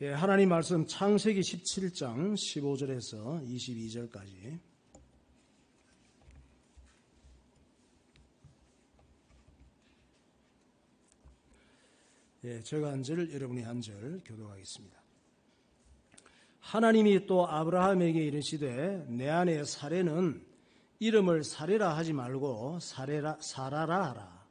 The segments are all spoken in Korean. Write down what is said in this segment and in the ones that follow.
예, 하나님 말씀 창세기 17장 15절에서 22절까지. 예, 제가 한 절, 여러분이 한 절 교독하겠습니다. 하나님이 또 아브라함에게 이르시되 내 아내 사레는 이름을 사레라 하지 말고 사라라 하라.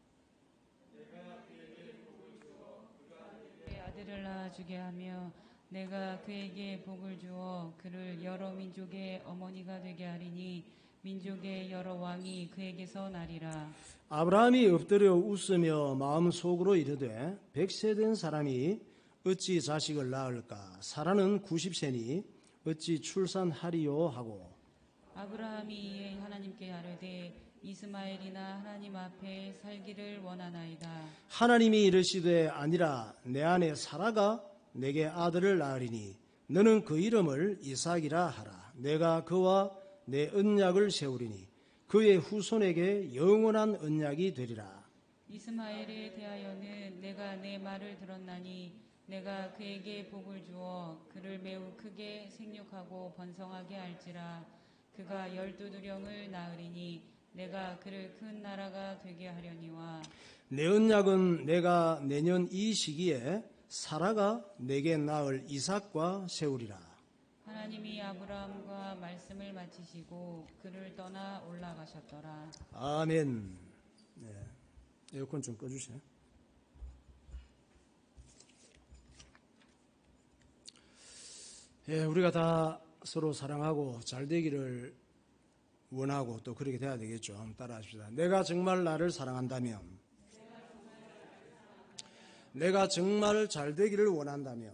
아들을 낳아주게 하며 내가 그에게 복을 주어 그를 여러 민족의 어머니가 되게 하리니 민족의 여러 왕이 그에게서 나리라. 아브라함이 엎드려 웃으며 마음속으로 이르되 100세 된 사람이 어찌 자식을 낳을까? 사라는 90세니 어찌 출산하리요 하고. 아브라함이 이에 하나님께 아뢰되 이스마엘이나 하나님 앞에 살기를 원하나이다. 하나님이 이르시되 아니라 내 아내 사라가 내게 아들을 낳으리니 너는 그 이름을 이삭이라 하라. 내가 그와 내 언약을 세우리니 그의 후손에게 영원한 언약이 되리라. 이스마엘에 대하여는 내가 내 말을 들었나니 내가 그에게 복을 주어 그를 매우 크게 생육하고 번성하게 할지라. 그가 12두령을 낳으리니 내가 그를 큰 나라가 되게 하려니와. 내 언약은 내가 내년 이 시기에 사라가 내게 낳을 이삭과 세우리라. 하나님이 아브라함과 말씀을 마치시고 그를 떠나 올라가셨더라. 아멘. 네. 에어컨 좀 꺼주세요. 예, 우리가 다 서로 사랑하고 잘 되기를 원하고 또 그렇게 돼야 되겠죠. 한번 따라합시다. 내가 정말 나를 사랑한다면, 내가 정말 잘 되기를 원한다면,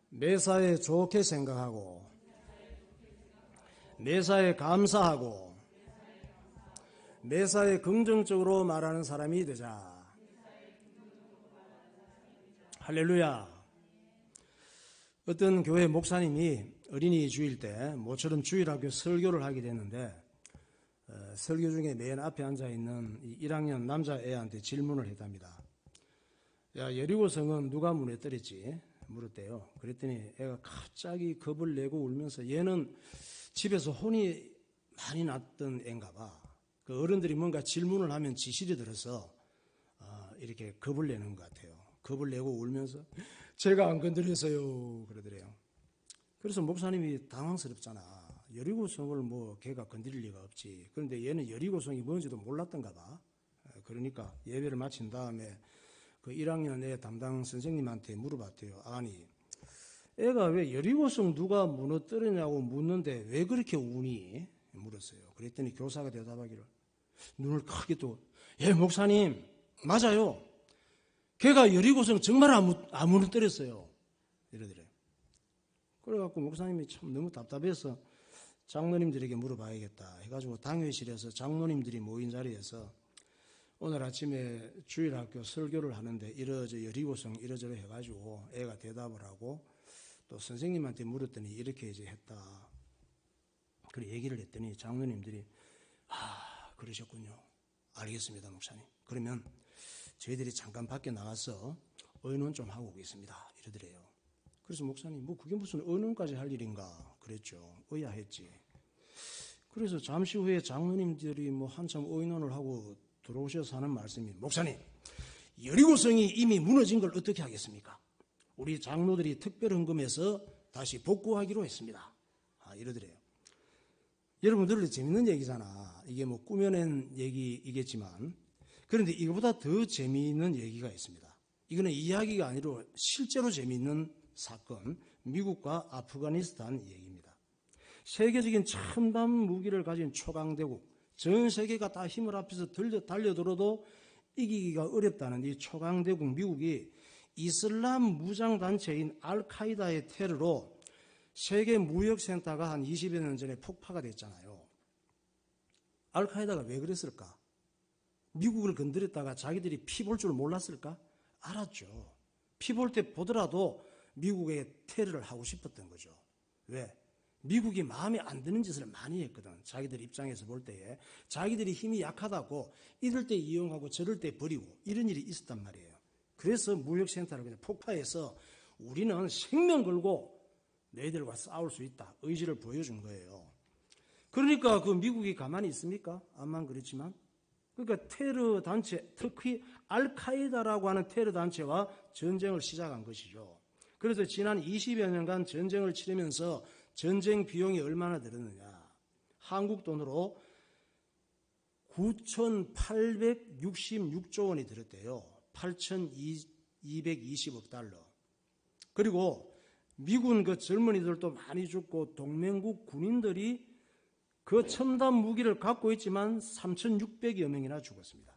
매사에 좋게 생각하고, 매사에 감사하고, 매사에 긍정적으로 말하는 사람이 되자. 할렐루야. 어떤 교회 목사님이 어린이 주일 때 모처럼 주일학교 설교를 하게 됐는데 설교 중에 맨 앞에 앉아있는 1학년 남자애한테 질문을 했답니다. 야, 여리고성은 누가 무너뜨렸지? 물었대요. 그랬더니 애가 갑자기 겁을 내고 울면서 얘는 집에서 혼이 많이 났던 애인가 봐. 그 어른들이 뭔가 질문을 하면 지실이 들어서 이렇게 겁을 내는 것 같아요. 겁을 내고 울면서 제가 안 건드렸어요 그러더래요. 그래서 목사님이 당황스럽잖아. 여리고성을 뭐 걔가 건드릴 리가 없지. 그런데 얘는 여리고성이 뭔지도 몰랐던가 봐. 그러니까 예배를 마친 다음에 그 1학년 애 담당 선생님한테 물어봤대요. 아니 애가 왜 여리고성 누가 무너뜨리냐고 묻는데 왜 그렇게 우니? 물었어요. 그랬더니 교사가 대답하기를 눈을 크게 뜨고 예 목사님 맞아요. 걔가 여리고성 정말 안 무너뜨렸어요. 이러더래요. 그래갖고 목사님이 참 너무 답답해서 장로님들에게 물어봐야겠다 해가지고 당회실에서 장로님들이 모인 자리에서 오늘 아침에 주일학교 설교를 하는데 이러저 여리고성 이러저러 해가지고 애가 대답을 하고 또 선생님한테 물었더니 이렇게 이제 했다. 그래 얘기를 했더니 장로님들이 그러셨군요. 알겠습니다 목사님. 그러면 저희들이 잠깐 밖에 나가서 의논 좀 하고 오겠습니다. 이러더래요. 그래서 목사님 뭐 그게 무슨 의논까지 할 일인가 그랬죠. 의아했지. 그래서 잠시 후에 장로님들이 뭐 한참 의논을 하고 들어오셔서 하는 말씀이 목사님 여리고성이 이미 무너진 걸 어떻게 하겠습니까? 우리 장로들이 특별헌금에서 다시 복구하기로 했습니다. 이러더래요. 여러분들도 재밌는 얘기잖아. 이게 뭐 꾸며낸 얘기이겠지만 그런데 이거보다 더 재미있는 얘기가 있습니다. 이거는 이야기가 아니라 실제로 재미있는 사건, 미국과 아프가니스탄 얘기입니다. 세계적인 첨단 무기를 가진 초강대국, 전 세계가 다 힘을 합해서 달려들어도 이기기가 어렵다는 이 초강대국 미국이 이슬람 무장단체인 알카이다의 테러로 세계 무역센터가 한 20여 년 전에 폭파가 됐잖아요. 알카이다가 왜 그랬을까? 미국을 건드렸다가 자기들이 피 볼 줄 몰랐을까? 알았죠. 피 볼 때 보더라도 미국에 테러를 하고 싶었던 거죠. 왜? 미국이 마음에 안 드는 짓을 많이 했거든. 자기들 입장에서 볼 때에 자기들이 힘이 약하다고 이럴 때 이용하고 저럴 때 버리고 이런 일이 있었단 말이에요. 그래서 무역센터를 그냥 폭파해서 우리는 생명 걸고 너희들과 싸울 수 있다. 의지를 보여준 거예요. 그러니까 그 미국이 가만히 있습니까? 암만 그렇지만. 그러니까 테러 단체, 특히 알카에다라고 하는 테러 단체와 전쟁을 시작한 것이죠. 그래서 지난 20여 년간 전쟁을 치르면서 전쟁 비용이 얼마나 들었느냐. 한국 돈으로 9,866조 원이 들었대요. 8,220억 달러. 그리고 미군 그 젊은이들도 많이 죽고 동맹국 군인들이 그 첨단 무기를 갖고 있지만 3,600여 명이나 죽었습니다.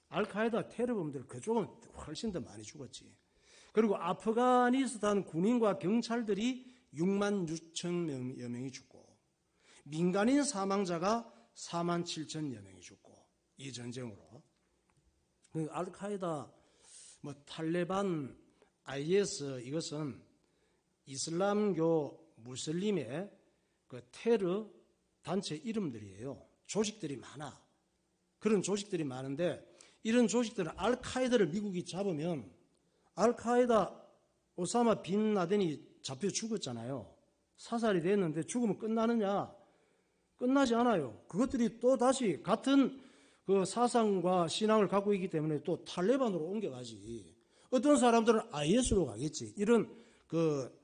알카에다 테러범들 그쪽은 훨씬 더 많이 죽었지. 그리고 아프가니스탄 군인과 경찰들이 6만 6천여 명이 죽고 민간인 사망자가 4만 7천여 명이 죽고 이 전쟁으로. 알카에다, 탈레반, IS 이것은 이슬람교 무슬림의 그 테러 단체 이름들이에요. 조직들이 많아. 그런 조직들이 많은데 이런 조직들은 알카에다를 미국이 잡으면 알카에다 오사마 빈 라덴이 잡혀 죽었잖아요. 사살이 됐는데 죽으면 끝나느냐? 끝나지 않아요. 그것들이 또 다시 같은 그 사상과 신앙을 갖고 있기 때문에 또 탈레반으로 옮겨가지. 어떤 사람들은 IS로 가겠지. 이런 그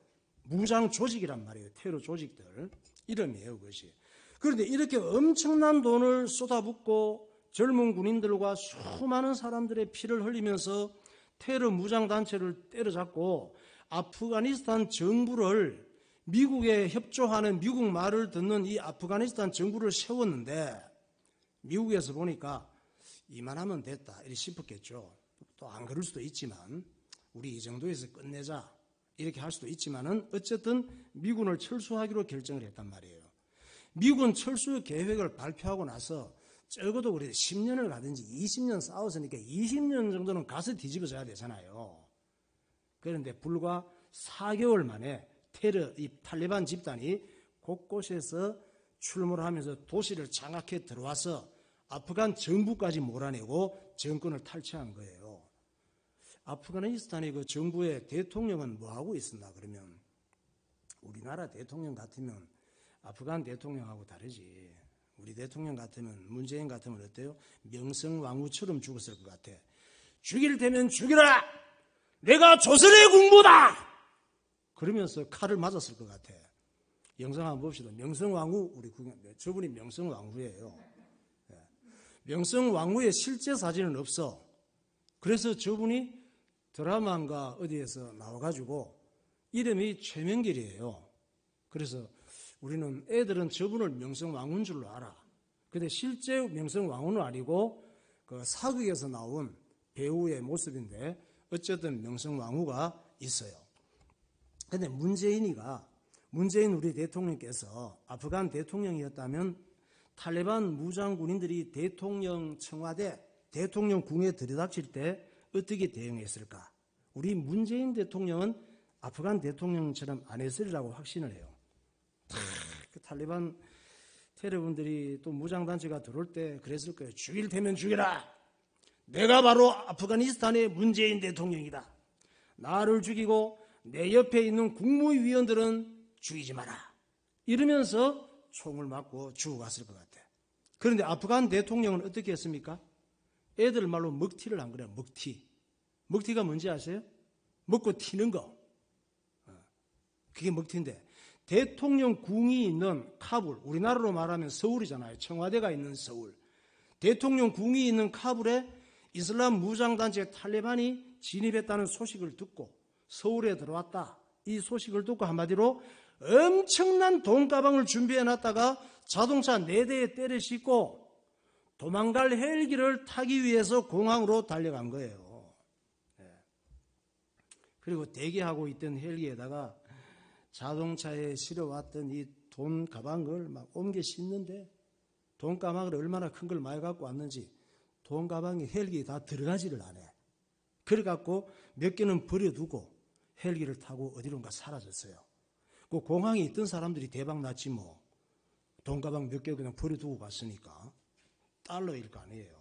무장 조직이란 말이에요. 테러 조직들 이름이에요, 그것이. 그런데 이렇게 엄청난 돈을 쏟아붓고 젊은 군인들과 수많은 사람들의 피를 흘리면서 테러 무장단체를 때려잡고 아프가니스탄 정부를 미국에 협조하는 미국 말을 듣는 이 아프가니스탄 정부를 세웠는데 미국에서 보니까 이만하면 됐다 이렇게 싶었겠죠. 또 안 그럴 수도 있지만 우리 이 정도에서 끝내자 이렇게 할 수도 있지만은 어쨌든 미군을 철수하기로 결정을 했단 말이에요. 미군 철수 계획을 발표하고 나서 적어도 우리 10년을 가든지 20년 싸웠으니까 20년 정도는 가서 뒤집어져야 되잖아요. 그런데 불과 4개월 만에 이 탈레반 집단이 곳곳에서 출몰을 하면서 도시를 장악해 들어와서 아프간 정부까지 몰아내고 정권을 탈취한 거예요. 아프가니스탄의 그 정부의 대통령은 뭐 하고 있었나 그러면 우리나라 대통령 같으면 아프간 대통령하고 다르지. 우리 대통령 같으면 문재인 같으면 어때요? 명성왕후처럼 죽었을 것 같아. 죽일 테면 죽이라. 내가 조선의 군부다. 그러면서 칼을 맞았을 것 같아. 영상 한번 봅시다. 명성왕후 우리 저분이 명성왕후예요. 명성왕후의 실제 사진은 없어. 그래서 저분이 드라마인가 어디에서 나와가지고 이름이 최명길이에요. 그래서 우리는 애들은 저분을 명성왕후인 줄로 알아. 근데 실제 명성왕후는 아니고 그 사극에서 나온 배우의 모습인데 어쨌든 명성왕후가 있어요. 근데 문재인 우리 대통령께서 아프간 대통령이었다면 탈레반 무장군인들이 대통령 청와대, 대통령궁에 들이닥칠 때 어떻게 대응했을까? 우리 문재인 대통령은 아프간 대통령처럼 안 했으리라고 확신을 해요. 그 탈레반 테러분들이 또 무장단체가 들어올 때 그랬을 거예요. 죽일 테면 죽여라. 내가 바로 아프가니스탄의 문재인 대통령이다. 나를 죽이고 내 옆에 있는 국무위원들은 죽이지 마라. 이러면서 총을 맞고 죽어갔을 것 같아. 그런데 아프간 대통령은 어떻게 했습니까? 애들 말로 먹튀를 한 거래요. 먹튀. 먹튀가 뭔지 아세요? 먹고 튀는 거. 그게 먹튀인데 대통령 궁이 있는 카불, 우리나라로 말하면 서울이잖아요. 청와대가 있는 서울. 대통령 궁이 있는 카불에 이슬람 무장단체 탈레반이 진입했다는 소식을 듣고 서울에 들어왔다. 이 소식을 듣고 한마디로 엄청난 돈가방을 준비해놨다가 자동차 4대에 때려 싣고 도망갈 헬기를 타기 위해서 공항으로 달려간 거예요. 그리고 대기하고 있던 헬기에다가 자동차에 실어왔던 이 돈 가방을 막 옮겨 싣는데 돈 가방을 얼마나 큰 걸 많이 갖고 왔는지 돈 가방이 헬기에 다 들어가지를 않아. 그래갖고 몇 개는 버려두고 헬기를 타고 어디론가 사라졌어요. 그 공항에 있던 사람들이 대박 났지 뭐. 돈 가방 몇 개 그냥 버려두고 갔으니까 달러일 거 아니에요.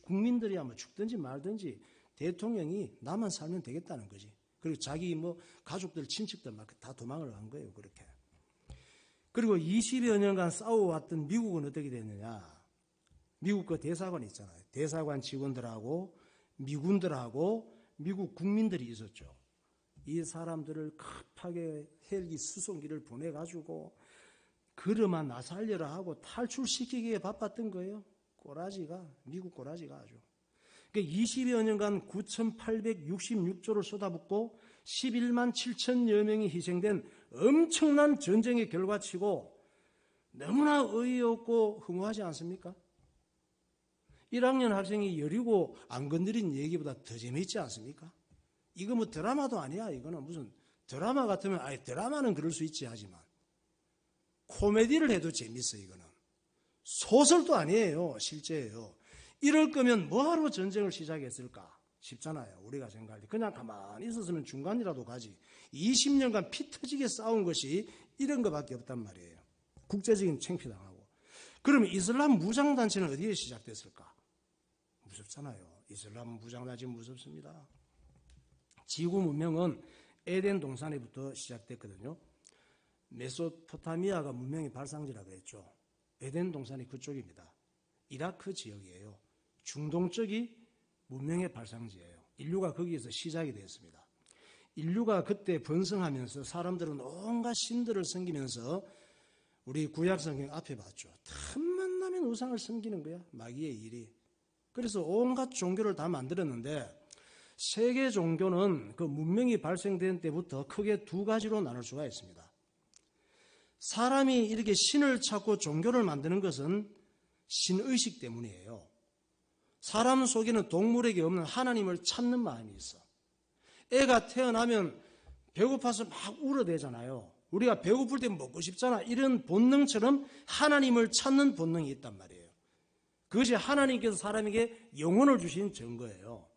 국민들이 아마 죽든지 말든지 대통령이 나만 살면 되겠다는 거지. 그리고 자기 뭐 가족들, 친척들 막 다 도망을 간 거예요. 그렇게. 그리고 20여 년간 싸워왔던 미국은 어떻게 됐느냐. 미국 그 대사관 있잖아요. 대사관 직원들하고 미군들하고 미국 국민들이 있었죠. 이 사람들을 급하게 헬기 수송기를 보내가지고 그러마 나 살려라 하고 탈출시키기에 바빴던 거예요. 꼬라지가, 미국 꼬라지가 아주. 그러니까 20여 년간 9,866조를 쏟아붓고 11만 7천여 명이 희생된 엄청난 전쟁의 결과치고 너무나 어이없고 허무하지 않습니까? 1학년 학생이 여리고 안 건드린 얘기보다 더 재미있지 않습니까? 이거 뭐 드라마도 아니야. 이거는 무슨 드라마 같으면 아예 드라마는 그럴 수 있지 하지만 코미디를 해도 재밌어. 이거는 소설도 아니에요. 실제예요. 이럴 거면 뭐하러 전쟁을 시작했을까 싶잖아요. 우리가 생각할 때 그냥 가만히 있었으면 중간이라도 가지. 20년간 피 터지게 싸운 것이 이런 것밖에 없단 말이에요. 국제적인 창피당하고. 그러면 이슬람 무장단체는 어디에 시작됐을까? 무섭잖아요. 이슬람 무장단체 무섭습니다. 지구 문명은 에덴 동산에부터 시작됐거든요. 메소포타미아가 문명의 발상지라고 했죠. 에덴 동산이 그쪽입니다. 이라크 지역이에요. 중동 쪽이 문명의 발상지예요. 인류가 거기에서 시작이 되었습니다. 인류가 그때 번성하면서 사람들은 온갖 신들을 섬기면서 우리 구약성경 앞에 봤죠. 틈만 나면 우상을 섬기는 거야. 마귀의 일이. 그래서 온갖 종교를 다 만들었는데 세계 종교는 그 문명이 발생된 때부터 크게 두 가지로 나눌 수가 있습니다. 사람이 이렇게 신을 찾고 종교를 만드는 것은 신의식 때문이에요. 사람 속에는 동물에게 없는 하나님을 찾는 마음이 있어. 애가 태어나면 배고파서 막 울어대잖아요. 우리가 배고플 때 먹고 싶잖아. 이런 본능처럼 하나님을 찾는 본능이 있단 말이에요. 그것이 하나님께서 사람에게 영혼을 주신 증거예요.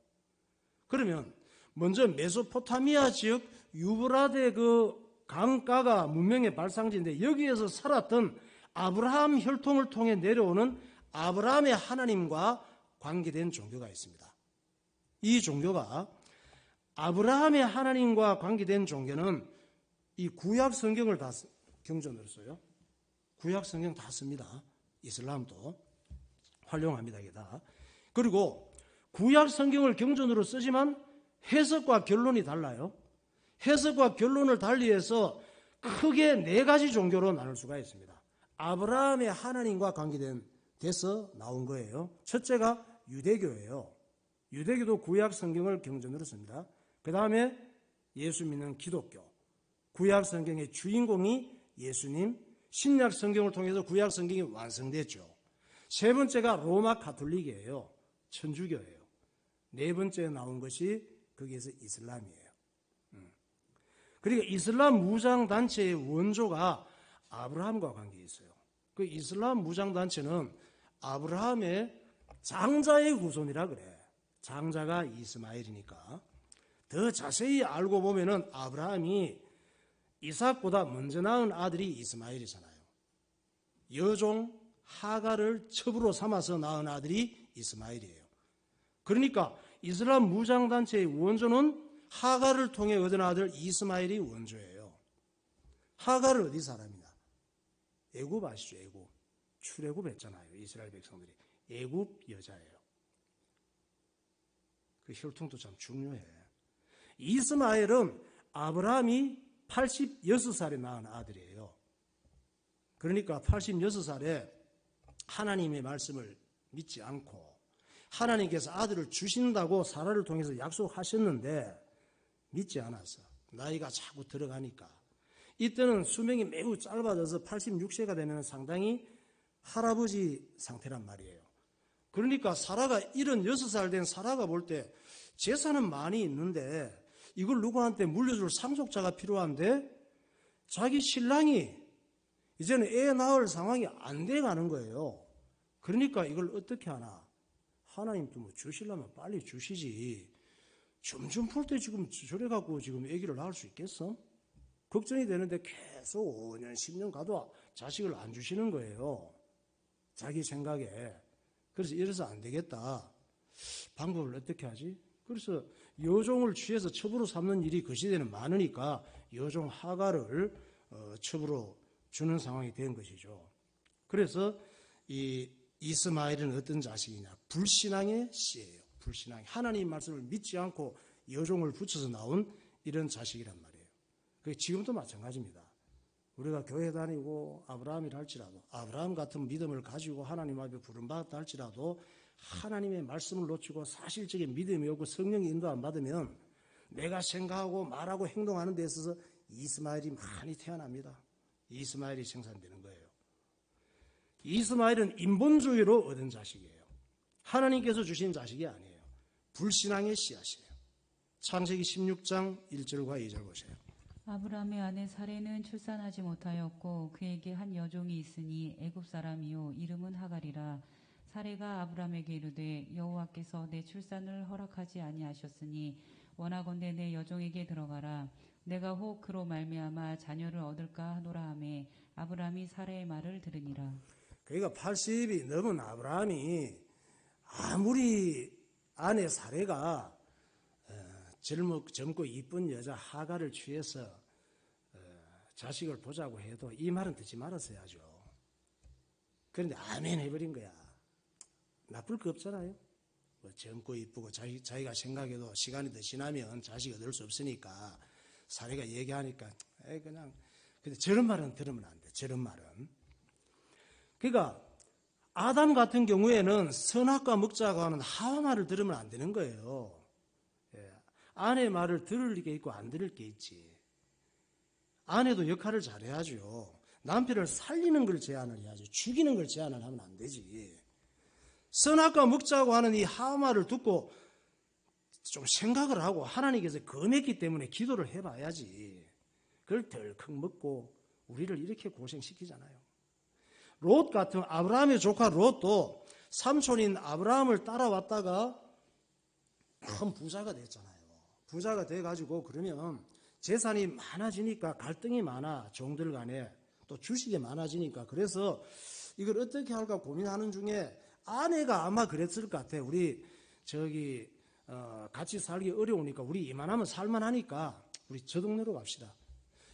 그러면 먼저 메소포타미아 지역 유브라데 그 강가가 문명의 발상지인데 여기에서 살았던 아브라함 혈통을 통해 내려오는 아브라함의 하나님과 관계된 종교가 있습니다. 이 종교가 아브라함의 하나님과 관계된 종교는 이 구약 성경을 다 경전으로 써요. 구약 성경 다 씁니다. 이슬람도 활용합니다. 이게 다. 그리고 구약 성경을 경전으로 쓰지만 해석과 결론이 달라요. 해석과 결론을 달리해서 크게 네 가지 종교로 나눌 수가 있습니다. 아브라함의 하나님과 관계돼서 나온 거예요. 첫째가 유대교예요. 유대교도 구약 성경을 경전으로 씁니다. 그 다음에 예수 믿는 기독교. 구약 성경의 주인공이 예수님, 신약 성경을 통해서 구약 성경이 완성됐죠. 세 번째가 로마 가톨릭이에요. 천주교예요. 네 번째 나온 것이 거기에서 이슬람이에요. 그러니까 이슬람 무장단체의 원조가 아브라함과 관계 있어요. 그 이슬람 무장단체는 아브라함의 장자의 후손이라 그래. 장자가 이스마엘이니까. 더 자세히 알고 보면은 아브라함이 이삭보다 먼저 낳은 아들이 이스마엘이잖아요. 여종 하가를 첩으로 삼아서 낳은 아들이 이스마엘이에요. 그러니까 이슬람 무장단체의 원조는 하가를 통해 얻은 아들 이스마엘이 원조예요. 하가를 어디 사람이냐? 애굽 아시죠? 애굽. 출애굽 했잖아요. 이스라엘 백성들이. 애굽 여자예요. 그 혈통도 참 중요해. 이스마엘은 아브라함이 86살에 낳은 아들이에요. 그러니까 86살에 하나님의 말씀을 믿지 않고 하나님께서 아들을 주신다고 사라를 통해서 약속하셨는데 믿지 않았어. 나이가 자꾸 들어가니까. 이때는 수명이 매우 짧아져서 86세가 되면 상당히 할아버지 상태란 말이에요. 그러니까 사라가 76살 된 사라가 볼 때 재산은 많이 있는데 이걸 누구한테 물려줄 상속자가 필요한데 자기 신랑이 이제는 애 낳을 상황이 안 돼가는 거예요. 그러니까 이걸 어떻게 하나? 하나님도 뭐 주시려면 빨리 주시지. 점점 풀 때 지금 저래 갖고 지금 아기를 낳을 수 있겠어? 걱정이 되는데 계속 5년, 10년 가도 자식을 안 주시는 거예요. 자기 생각에. 그래서 이래서 안 되겠다. 방법을 어떻게 하지? 그래서 여종을 취해서 첩으로 삼는 일이 그 시대는 많으니까 여종 하갈을 첩으로 주는 상황이 된 것이죠. 그래서 이 이스마엘은 어떤 자식이냐? 불신앙의 씨예요. 불신앙. 하나님 말씀을 믿지 않고 여종을 붙여서 나온 이런 자식이란 말이에요. 지금도 마찬가지입니다. 우리가 교회 다니고 아브라함이라 할지라도 아브라함 같은 믿음을 가지고 하나님 앞에 부름받았다 할지라도 하나님의 말씀을 놓치고 사실적인 믿음이 없고 성령의 인도 안 받으면 내가 생각하고 말하고 행동하는 데 있어서 이스마엘이 많이 태어납니다. 이스마엘이 생산되는 거예요. 이스마엘은 인본주의로 얻은 자식이에요. 하나님께서 주신 자식이 아니에요. 불신앙의 씨앗이에요. 창세기 16장 1절과 2절 보세요. 아브라함의 아내 사레는 출산하지 못하였고 그에게 한 여종이 있으니 애굽 사람이요 이름은 하갈이라. 사레가 아브라함에게 이르되 여호와께서 내 출산을 허락하지 아니하셨으니 원하건대 내 여종에게 들어가라. 내가 혹 그로 말미암아 자녀를 얻을까 하노라 하매 아브라함이 사레의 말을 들으니라. 그러니까 80이 넘은 아브라함이 아무리 아내 사레가 젊고 이쁜 여자 하갈을 취해서 자식을 보자고 해도 이 말은 듣지 말았어야죠. 그런데 아멘 해버린 거야. 나쁠 거 없잖아요. 뭐 젊고 이쁘고 자기가 생각해도 시간이 더 지나면 자식 얻을 수 없으니까 사례가 얘기하니까 그냥. 근데 저런 말은 들으면 안 돼. 저런 말은. 그러니까 아담 같은 경우에는 선악과 먹자고 하는 하와 말을 들으면 안 되는 거예요. 아내 말을 들을 게 있고 안 들을 게 있지. 아내도 역할을 잘해야죠. 남편을 살리는 걸 제한을 해야죠. 죽이는 걸 제한을 하면 안 되지. 선악과 먹자고 하는 이 하와 말을 듣고 좀 생각을 하고 하나님께서 권했기 때문에 기도를 해봐야지. 그걸 덜컥 먹고 우리를 이렇게 고생시키잖아요. 롯 같은 아브라함의 조카 롯도 삼촌인 아브라함을 따라왔다가 큰 부자가 됐잖아요. 부자가 돼가지고 그러면 재산이 많아지니까 갈등이 많아. 종들 간에 또 주식이 많아지니까. 그래서 이걸 어떻게 할까 고민하는 중에 아내가 아마 그랬을 것 같아. 우리 같이 살기 어려우니까 우리 이만하면 살만하니까 우리 저 동네로 갑시다.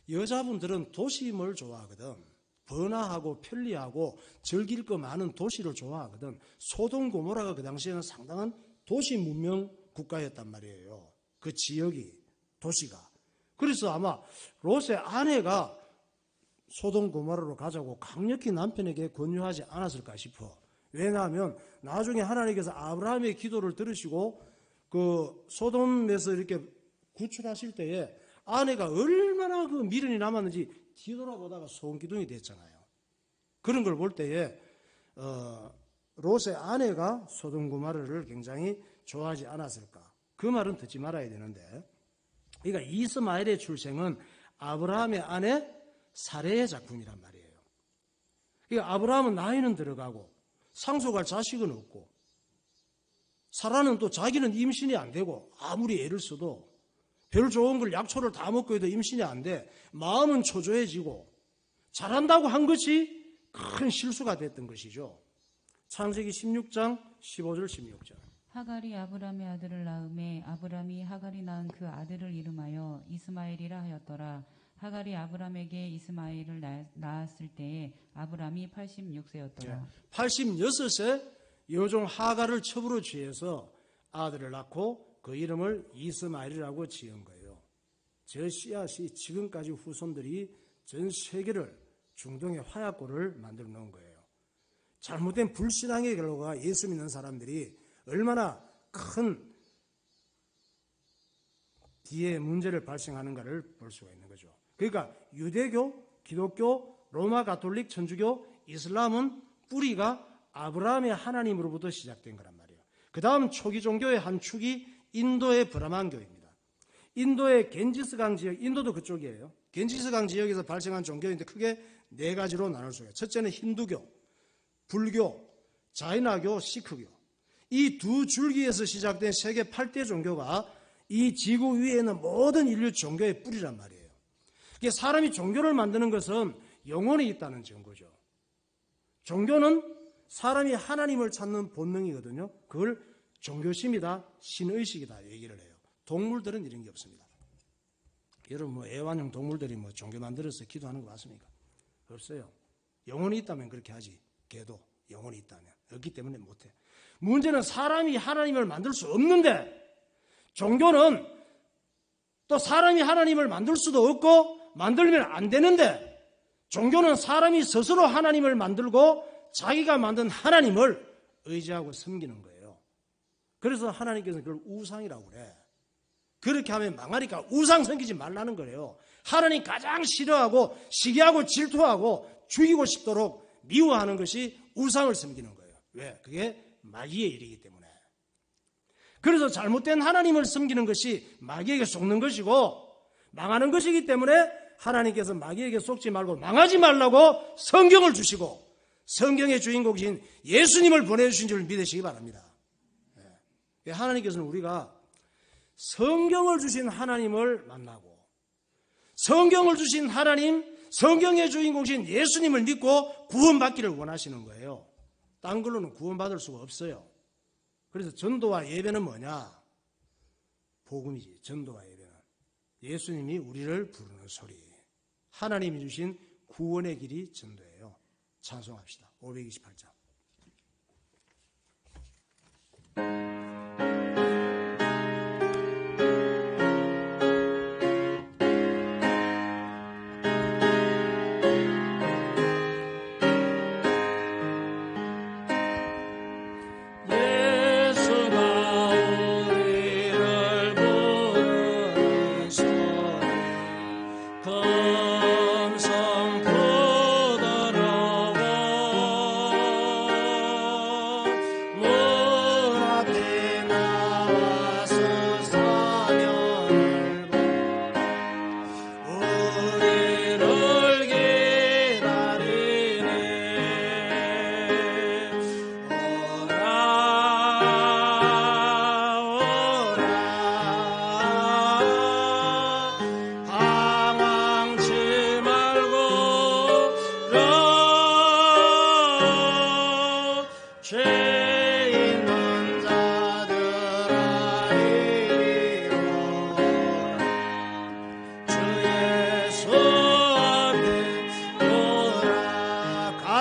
여자분들은 도심을 좋아하거든. 번화하고 편리하고 즐길 거 많은 도시를 좋아하거든. 소돔 고모라가 그 당시에는 상당한 도시 문명 국가였단 말이에요. 그 지역이, 도시가. 그래서 아마 롯의 아내가 소돔 고모라로 가자고 강력히 남편에게 권유하지 않았을까 싶어. 왜냐하면 나중에 하나님께서 아브라함의 기도를 들으시고 그 소돔에서 이렇게 구출하실 때에 아내가 얼마나 그 미련이 남았는지 뒤돌아보다가 소금기둥이 됐잖아요. 그런 걸 볼 때에 롯의 아내가 소돔 고모라를 굉장히 좋아하지 않았을까. 그 말은 듣지 말아야 되는데, 그러니까 이스마엘의 출생은 아브라함의 아내 사레의 작품이란 말이에요. 그러니까 아브라함은 나이는 들어가고 상속할 자식은 없고, 사라는 또 자기는 임신이 안 되고 아무리 애를 써도 별 좋은 걸 약초를 다 먹고 해도 임신이 안 돼. 마음은 초조해지고 잘한다고 한 것이 큰 실수가 됐던 것이죠. 창세기 16장 15절 16절. 하갈이 아브람의 아들을 낳음에 아브람이 하갈이 낳은 그 아들을 이름하여 이스마엘이라 하였더라. 하갈이 아브람에게 이스마엘을 낳았을 때에 아브람이 86세였더라. 86세 여종 하갈을 첩으로 취해서 아들을 낳고 그 이름을 이스마엘이라고 지은 거예요. 저 씨앗이 지금까지 후손들이 전 세계를 중동의 화약고를 만들어 놓은 거예요. 잘못된 불신앙의 결과가 예수 믿는 사람들이 얼마나 큰 뒤에 문제를 발생하는가를 볼 수가 있는 거죠. 그러니까 유대교, 기독교, 로마 가톨릭, 천주교, 이슬람은 뿌리가 아브라함의 하나님으로부터 시작된 거란 말이에요. 그 다음 초기 종교의 한 축이 인도의 브라만교입니다. 인도의 겐지스강 지역, 인도도 그쪽이에요. 겐지스강 지역에서 발생한 종교인데 크게 네 가지로 나눌 수가 있어요. 첫째는 힌두교, 불교, 자이나교, 시크교. 이 두 줄기에서 시작된 세계 8대 종교가 이 지구 위에 있는 모든 인류 종교의 뿌리란 말이에요. 사람이 종교를 만드는 것은 영혼이 있다는 증거죠. 종교는 사람이 하나님을 찾는 본능이거든요. 그걸 종교심이다, 신의식이다 얘기를 해요. 동물들은 이런 게 없습니다. 여러분 애완용 동물들이 종교 만들어서 기도하는 거 맞습니까? 없어요. 영혼이 있다면 그렇게 하지. 개도 영혼이 있다면. 없기 때문에 못해. 문제는 사람이 하나님을 만들 수 없는데, 종교는 또 사람이 하나님을 만들 수도 없고 만들면 안 되는데, 종교는 사람이 스스로 하나님을 만들고 자기가 만든 하나님을 의지하고 섬기는 거예요. 그래서 하나님께서는 그걸 우상이라고 그래. 그렇게 하면 망하니까 우상 섬기지 말라는 거예요. 하나님 가장 싫어하고 시기하고 질투하고 죽이고 싶도록 미워하는 것이 우상을 섬기는 거예요. 왜? 그게 마귀의 일이기 때문에. 그래서 잘못된 하나님을 섬기는 것이 마귀에게 속는 것이고 망하는 것이기 때문에 하나님께서 마귀에게 속지 말고 망하지 말라고 성경을 주시고 성경의 주인공이신 예수님을 보내주신 줄 믿으시기 바랍니다. 하나님께서는 우리가 성경을 주신 하나님을 만나고 성경을 주신 하나님, 성경의 주인공이신 예수님을 믿고 구원받기를 원하시는 거예요. 딴 걸로는 구원받을 수가 없어요. 그래서 전도와 예배는 뭐냐? 복음이지. 전도와 예배는 예수님이 우리를 부르는 소리, 하나님이 주신 구원의 길이 전도예요. 찬송합시다. 528장.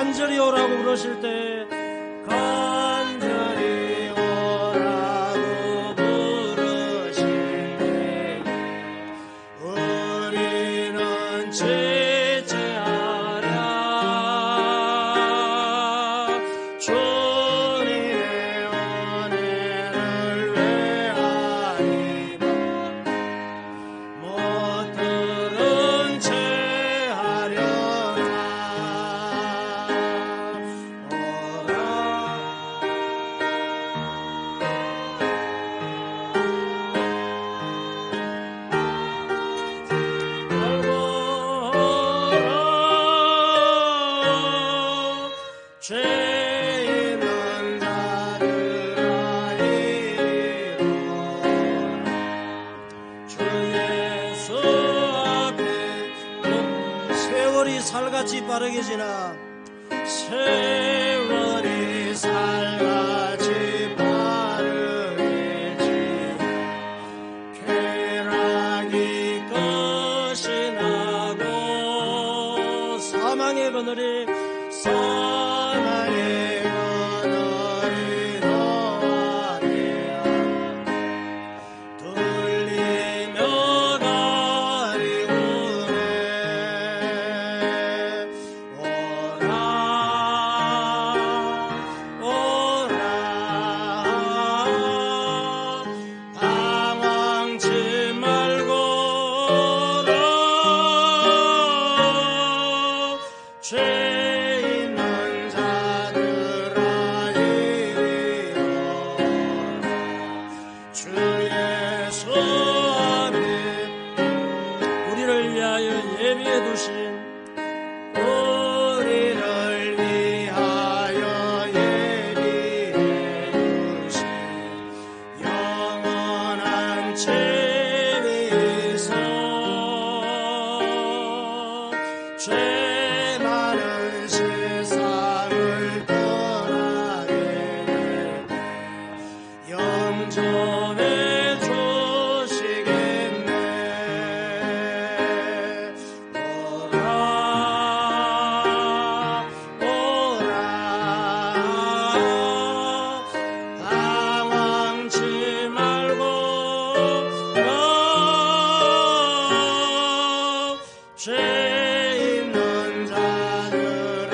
간절히 오라고 부르실 때 간절히 오라고 부르실 때 우리는 제재하랴. 주님의 은혜를 외하리라. 못 들은 채 하려나. 죄 있는 자들아 이리로라. 주 예수 앞에 세월이 살같이 빠르게 지나 세월이 살같이 빠르게 지나 쾌락이 끝이 나고 사망의 그늘이 사망의 그늘이 너아래야 들리며 가리우네. 오라 오라 방황치 말고 오라. 죄 있는 자들아 이리로라. 주 예수 앞에 우리를 위하여 예비해 두신 우리를 위하여 예비해 두신 영원한 재미있어 죄 많은 세상을 떠나게 될 성전에 주시겠네. 오라 오라 당황치 말고 죄 있는 자들아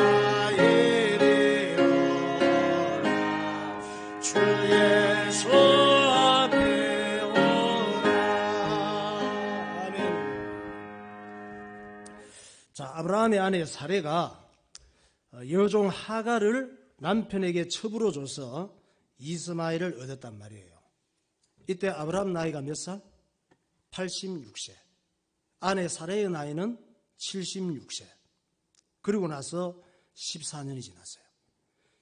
이리 오라. 주 예수 앞에 오라. 아멘. 자, 아브라함의 아내 사레가 여종 하갈을 남편에게 첩으로 줘서 이스마엘을 얻었단 말이에요. 이때 아브라함 나이가 몇 살? 86세. 아내 사레의 나이는 76세. 그리고 나서 14년이 지났어요.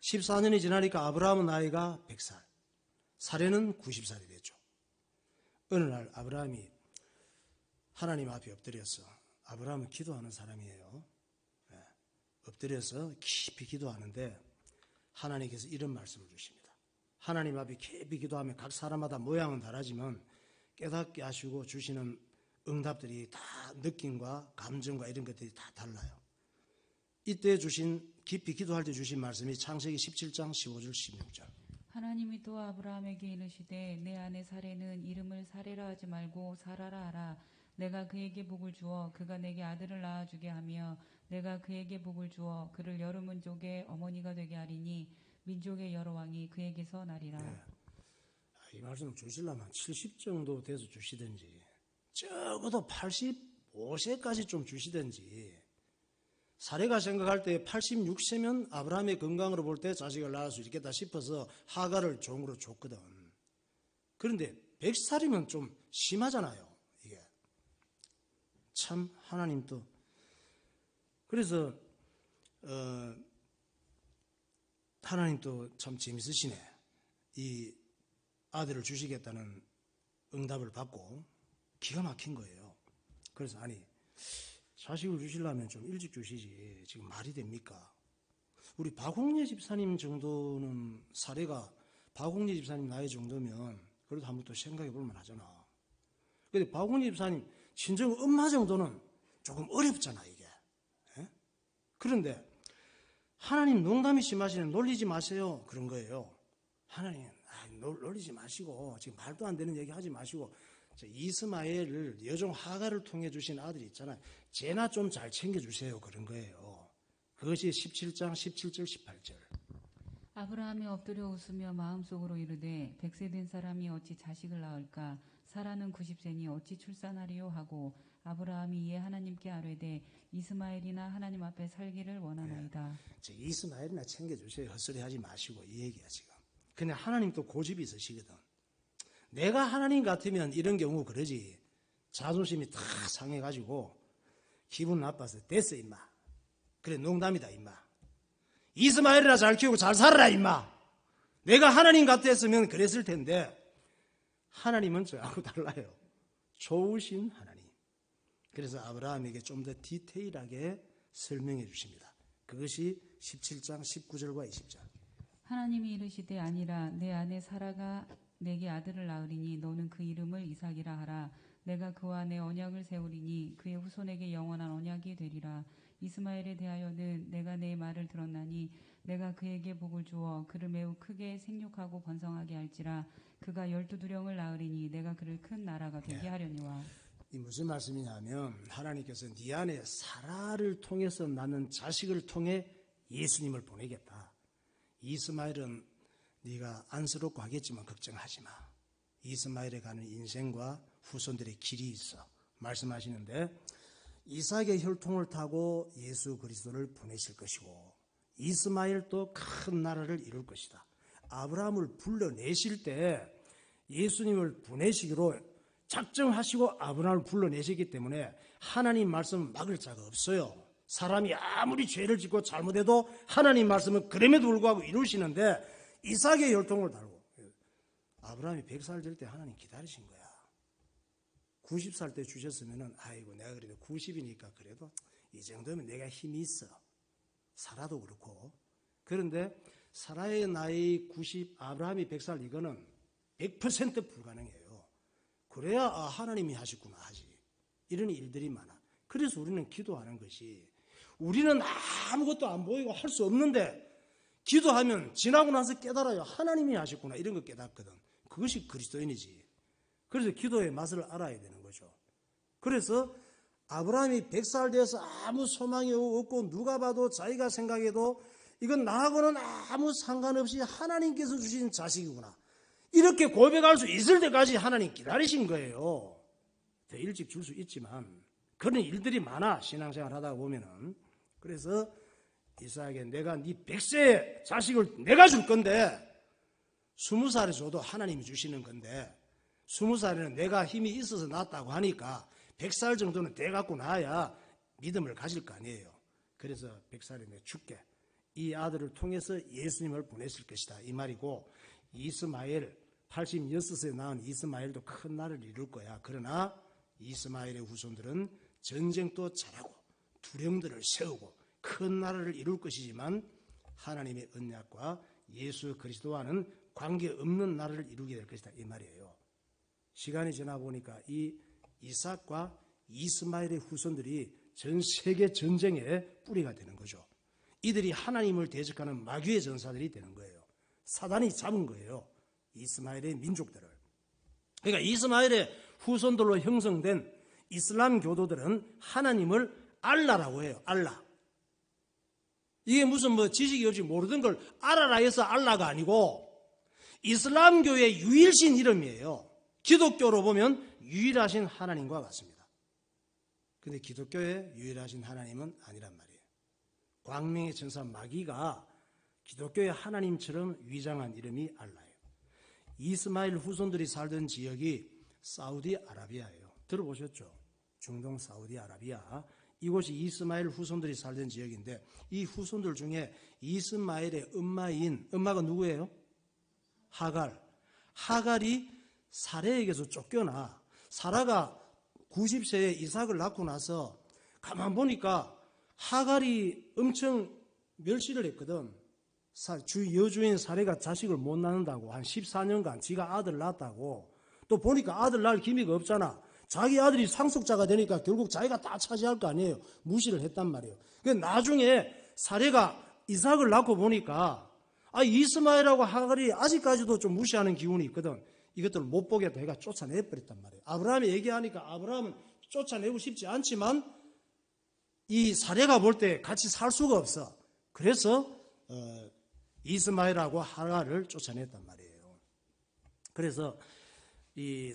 14년이 지나니까 아브라함의 나이가 100살, 사레는 90살이 됐죠. 어느 날 아브라함이 하나님 앞에 엎드려서, 아브라함은 기도하는 사람이에요. 엎드려서 깊이 기도하는데 하나님께서 이런 말씀을 주십니다. 하나님 앞에 깊이 기도하면 각 사람마다 모양은 다르지만 깨닫게 하시고 주시는 응답들이 다 느낌과 감정과 이런 것들이 다 달라요. 이때 주신, 깊이 기도할 때 주신 말씀이 창세기 17장 15절 16절. 하나님이 또 아브라함에게 이르시되 내 아내 사레는 이름을 사레라 하지 말고 사라라 하라. 내가 그에게 복을 주어 그가 내게 아들을 낳아주게 하며 내가 그에게 복을 주어 그를 여러 민족의 어머니가 되게 하리니 민족의 여러 왕이 그에게서 나리라. 네. 이 말씀 주시려면 70 정도 돼서 주시든지 적어도 85세까지 좀 주시든지. 사례가 생각할 때 86세면 아브라함의 건강으로 볼 때 자식을 낳을 수 있겠다 싶어서 하갈을 종으로 줬거든. 그런데 100살이면 좀 심하잖아요. 이게 참 하나님도. 그래서 하나님도 참 재밌으시네. 이 아들을 주시겠다는 응답을 받고 기가 막힌 거예요. 그래서 아니, 자식을 주시려면 좀 일찍 주시지. 지금 말이 됩니까? 우리 박홍례 집사님 정도는, 사례가 박홍례 집사님 나이 정도면 그래도 한번 또 생각해 볼 만하잖아. 근데 박홍례 집사님 친정 엄마 정도는 조금 어렵잖아 이게. 에? 그런데 하나님 농담이 심하시네. 놀리지 마세요. 그런 거예요. 하나님 놀리지 마시고 지금 말도 안 되는 얘기 하지 마시고 이스마엘을 여종 하갈을 통해 주신 아들이 있잖아요. 쟤나 좀 잘 챙겨주세요. 그런 거예요. 그것이 17장 17절 18절. 아브라함이 엎드려 웃으며 마음속으로 이르되 100세 된 사람이 어찌 자식을 낳을까? 사라는 90세니 어찌 출산하리요 하고 아브라함이 이에 하나님께 아뢰되 이스마엘이나 하나님 앞에 살기를 원하나이다. 네. 이스마엘이나 챙겨주세요. 헛소리 하지 마시고 이 얘기야 지금. 근데 하나님 또 고집이 있으시거든. 내가 하나님 같으면 이런 경우 그러지. 자존심이 다 상해가지고 기분 나빠서 됐어 임마. 그래 농담이다 임마. 이스마엘이나 잘 키우고 잘 살아라 임마. 내가 하나님 같았으면 그랬을 텐데 하나님은 저하고 달라요. 좋으신 하나님. 그래서 아브라함에게 좀 더 디테일하게 설명해 주십니다. 그것이 17장 19절과 20절. 하나님이 이르시되 아니라 내 아내 사라가 내게 아들을 낳으리니 너는 그 이름을 이삭이라 하라. 내가 그와 내 언약을 세우리니 그의 후손에게 영원한 언약이 되리라. 이스마엘에 대하여는 내가 내 말을 들었나니 내가 그에게 복을 주어 그를 매우 크게 생육하고 번성하게 할지라. 그가 12두령을 낳으리니 내가 그를 큰 나라가 되게 하려니와. 이 무슨 말씀이냐면 하나님께서 네 안에 사라를 통해서 낳는 자식을 통해 예수님을 보내겠다. 이스마엘은 네가 안쓰럽고 하겠지만 걱정하지 마. 이스마엘에 가는 인생과 후손들의 길이 있어 말씀하시는데 이삭의 혈통을 타고 예수 그리스도를 보내실 것이고 이스마엘도 큰 나라를 이룰 것이다. 아브라함을 불러내실 때 예수님을 보내시기로 작정하시고 아브라함을 불러내시기 때문에 하나님 말씀은 막을 자가 없어요. 사람이 아무리 죄를 짓고 잘못해도 하나님 말씀은 그럼에도 불구하고 이루시는데 이삭의 혈통을 달고 아브라함이 100살 될 때 하나님 기다리신 거야. 90살 때 주셨으면은 아이고 내가 그래도 90이니까 그래도 이 정도면 내가 힘이 있어. 사라도 그렇고. 그런데 사라의 나이 90, 아브라함이 100살 이거는 100% 불가능해요. 그래야 하나님이 하셨구나 하지. 이런 일들이 많아. 그래서 우리는 기도하는 것이, 우리는 아무것도 안 보이고 할 수 없는데 기도하면 지나고 나서 깨달아요. 하나님이 하셨구나. 이런 거 깨닫거든. 그것이 그리스도인이지. 그래서 기도의 맛을 알아야 되는 거죠. 그래서 아브라함이 100살 되어서 아무 소망이 없고 누가 봐도 자기가 생각해도 이건 나하고는 아무 상관없이 하나님께서 주신 자식이구나, 이렇게 고백할 수 있을 때까지 하나님 기다리신 거예요. 더 일찍 줄 수 있지만 그런 일들이 많아, 신앙생활 하다 보면은. 그래서 이삭에게 내가 네 100세의 자식을 내가 줄 건데, 20살에 줘도 하나님이 주시는 건데 20살에는 내가 힘이 있어서 낳았다고 하니까 100살 정도는 돼갖고 나야 믿음을 가질 거 아니에요. 그래서 100살에 내가 줄게. 이 아들을 통해서 예수님을 보냈을 것이다, 이 말이고, 이스마엘 86세에 낳은 이스마엘도 큰 나라를 이룰 거야. 그러나 이스마엘의 후손들은 전쟁도 잘하고 두령들을 세우고 큰 나라를 이룰 것이지만 하나님의 언약과 예수 그리스도와는 관계없는 나라를 이루게 될 것이다, 이 말이에요. 시간이 지나 보니까 이 이삭과 이스마엘의 후손들이 전 세계 전쟁의 뿌리가 되는 거죠. 이들이 하나님을 대적하는 마귀의 전사들이 되는 거예요. 사단이 잡은 거예요, 이스마엘의 민족들을. 그러니까 이스마엘의 후손들로 형성된 이슬람 교도들은 하나님을 알라라고 해요. 알라. 이게 무슨 지식이 없이 모르던 걸 알아라 해서 알라가 아니고 이슬람교의 유일신 이름이에요. 기독교로 보면 유일하신 하나님과 같습니다. 근데 기독교의 유일하신 하나님은 아니란 말이에요. 광명의 천사 마귀가 기독교의 하나님처럼 위장한 이름이 알라예요. 이스마엘 후손들이 살던 지역이 사우디아라비아예요. 들어보셨죠? 중동 사우디아라비아. 이곳이 이스마엘 후손들이 살던 지역인데, 이 후손들 중에 이스마엘의 엄마가 누구예요? 하갈. 하갈이 사레에게서 쫓겨나. 사라가 90세에 이삭을 낳고 나서 가만 보니까 하갈이 엄청 멸시를 했거든. 여주인 사레가 자식을 못 낳는다고 한 14년간 지가 아들 낳았다고. 또 보니까 아들 낳을 기미가 없잖아. 자기 아들이 상속자가 되니까 결국 자기가 다 차지할 거 아니에요. 무시를 했단 말이에요. 나중에 사레가 이삭을 낳고 보니까 이스마엘하고 하갈이 아직까지도 좀 무시하는 기운이 있거든. 이것들을 못 보겠다 해가 쫓아내버렸단 말이에요. 아브라함이 얘기하니까 아브라함은 쫓아내고 싶지 않지만 이 사레가 볼 때 같이 살 수가 없어. 그래서 이스마엘하고 하갈을 쫓아냈단 말이에요. 그래서 이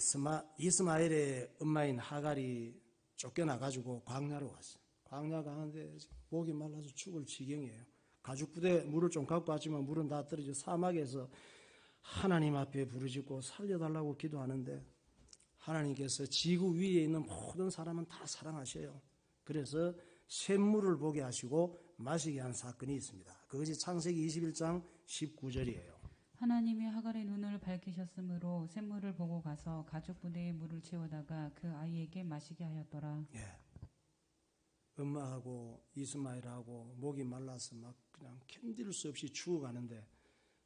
이스마엘의 엄마인 하갈이 쫓겨나가지고 광야로 갔어요. 광야 가는데 목이 말라서 죽을 지경이에요. 가죽부대 물을 좀 갖고 왔지만 물은 다 떨어져 사막에서 하나님 앞에 부르짖고 살려달라고 기도하는데 하나님께서 지구 위에 있는 모든 사람은 다 사랑하셔요. 그래서 샘물을 보게 하시고 마시게 한 사건이 있습니다. 그것이 창세기 21장 19절이에요. 하나님이 하갈의 눈을 밝히셨으므로 샘물을 보고 가서 가죽 부대에 물을 채우다가 그 아이에게 마시게 하였더라. 예. 엄마하고 이스마엘하고 목이 말라서 막 그냥 견딜 수 없이 죽어가는데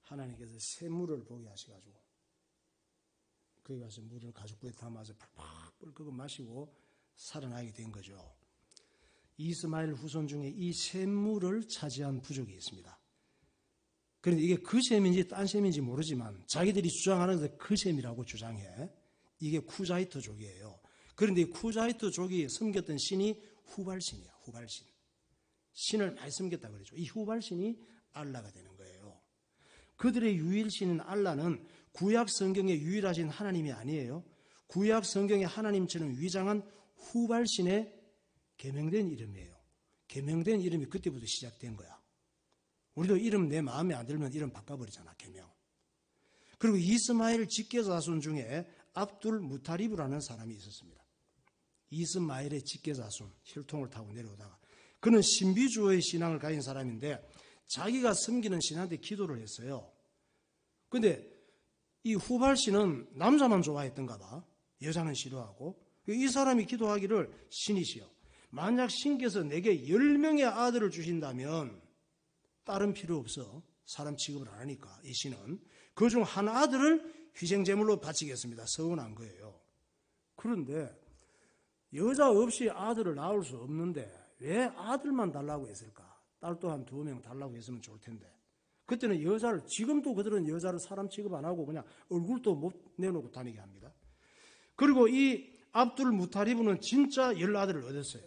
하나님께서 샘물을 보게 하셔가지고 거기 가서 물을 가죽부에 담아서 펄펄 끓고 마시고 살아나게 된 거죠. 이스마엘 후손 중에 이 샘물을 차지한 부족이 있습니다. 그런데 이게 그 샘인지 딴 샘인지 모르지만 자기들이 주장하는 것은 그 샘이라고 주장해. 이게 쿠자이트족이에요. 그런데 이 쿠자이트족이 섬겼던 신이 후발신이야. 후발신. 신을 많이 섬겼다 그러죠. 이 후발신이 알라가 되는 거예요. 그들의 유일신인 알라는 구약 성경의 유일하신 하나님이 아니에요. 구약 성경의 하나님처럼 위장한 후발신의 계명된 이름이에요. 계명된 이름이 그때부터 시작된 거야. 우리도 이름 내 마음에 안 들면 이름 바꿔버리잖아, 계명. 그리고 이스마엘 직계자손 중에 압둘 무타리브라는 사람이 있었습니다. 이스마엘의 직계자손, 혈통을 타고 내려오다가 그는 신비주의 신앙을 가진 사람인데 자기가 섬기는 신한테 기도를 했어요. 근데 이 후발신은 남자만 좋아했던가 봐. 여자는 싫어하고. 이 사람이 기도하기를 신이시여, 만약 신께서 내게 10명의 아들을 주신다면 딸은 필요 없어. 사람 취급을 안 하니까 이 신은 그중 한 아들을 희생제물로 바치겠습니다. 서운한 거예요. 그런데 여자 없이 아들을 낳을 수 없는데 왜 아들만 달라고 했을까? 딸도 한 2명 달라고 했으면 좋을 텐데. 그때는 여자를, 지금도 그들은 여자를 사람 취급 안 하고 그냥 얼굴도 못 내놓고 다니게 합니다. 그리고 이 압둘 무타리브는 진짜 10아들을 얻었어요.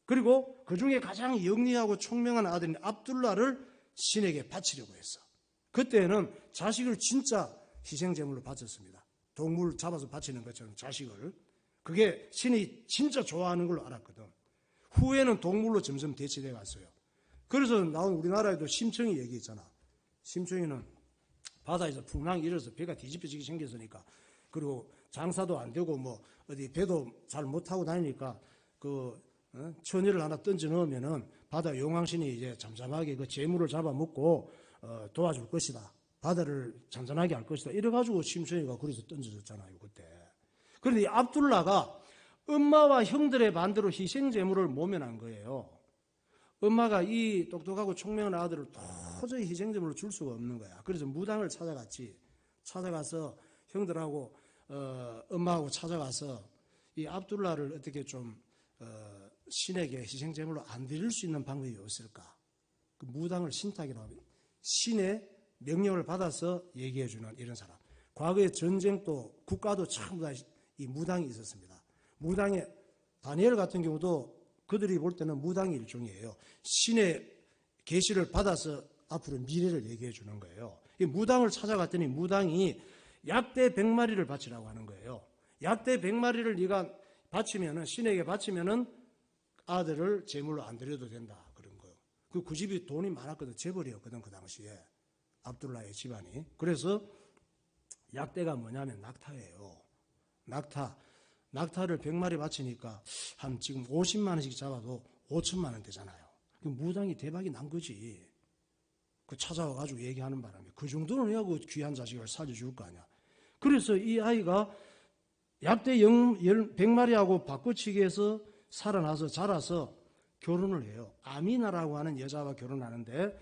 그리고 그 중에 가장 영리하고 총명한 아들인 압둘라를 신에게 바치려고 했어. 그때는 자식을 진짜 희생제물로 바쳤습니다. 동물 잡아서 바치는 것처럼 자식을. 그게 신이 진짜 좋아하는 걸로 알았거든. 후에는 동물로 점점 대체돼 갔어요. 그래서 나온 우리나라에도 심청이 얘기했잖아. 심청이는 바다에서 풍랑이 일어서 배가 뒤집혀지게 생겼으니까, 그리고 장사도 안 되고 뭐 어디 배도 잘 못 타고 다니니까 처녀를 하나 던져 넣으면은 바다 용왕신이 이제 잠잠하게 그 재물을 잡아먹고 도와줄 것이다. 바다를 잔잔하게 할 것이다. 이래가지고 심청이가 그래서 던져졌잖아요, 그때. 그런데 이 압둘라가 엄마와 형들의 반대로 희생제물을 모면한 거예요. 엄마가 이 똑똑하고 총명한 아들을 도저히 희생제물로 줄 수가 없는 거야. 그래서 무당을 찾아갔지. 찾아가서 형들하고 엄마하고 찾아가서 이 압둘라를 어떻게 좀 신에게 희생제물로 안 드릴 수 있는 방법이 없을까? 그 무당을 신탁이라고 합니다. 신의 명령을 받아서 얘기해주는 이런 사람. 과거에 전쟁도 국가도 전부 다 이 무당이 있었습니다. 무당의 다니엘 같은 경우도 그들이 볼 때는 무당이 일종이에요. 신의 계시를 받아서 앞으로 미래를 얘기해 주는 거예요. 이 무당을 찾아갔더니 무당이 약대 100마리를 바치라고 하는 거예요. 약대 100마리를 네가 바치면은, 신에게 바치면은 아들을 제물로 안 드려도 된다, 그런 거예요. 그 집이 돈이 많았거든. 재벌이었거든, 그 당시에. 압둘라의 집안이. 그래서 약대가 뭐냐면 낙타예요. 낙타를 100마리 바치니까 한 지금 50만 원씩 잡아도 5천만 원 되잖아요. 무당이 대박이 난 거지. 그 찾아와가지고 얘기하는 바람에 그 정도는 해야 그 귀한 자식을 살려줄 거 아니야. 그래서 이 아이가 약대 100마리하고 바꿔치기 해서 살아나서 자라서 결혼을 해요. 아미나라고 하는 여자와 결혼하는데,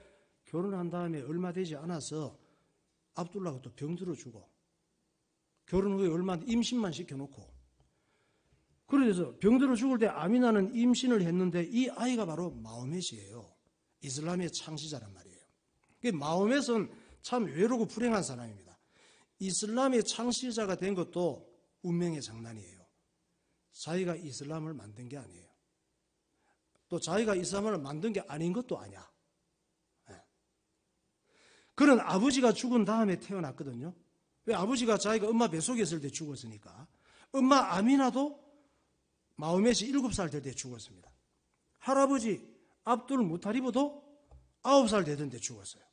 결혼한 다음에 얼마 되지 않아서 압둘라가 또 병들어 죽어. 결혼 후에 얼마 임신만 시켜놓고. 그래서 병들어 죽을 때 아미나는 임신을 했는데 이 아이가 바로 마호멧이에요. 이슬람의 창시자란 말이에요. 마호멧은 참 외로고 불행한 사람입니다. 이슬람의 창시자가 된 것도 운명의 장난이에요. 자기가 이슬람을 만든 게 아니에요. 또 자기가 이슬람을 만든 게 아닌 것도 아니야. 그런 아버지가 죽은 다음에 태어났거든요. 왜? 아버지가 자기가 엄마 뱃속에 있을 때 죽었으니까. 엄마 아미나도 마호멧이 7살 될 때 죽었습니다. 할아버지 압둘 무타리브도 9살 되던 데 죽었어요.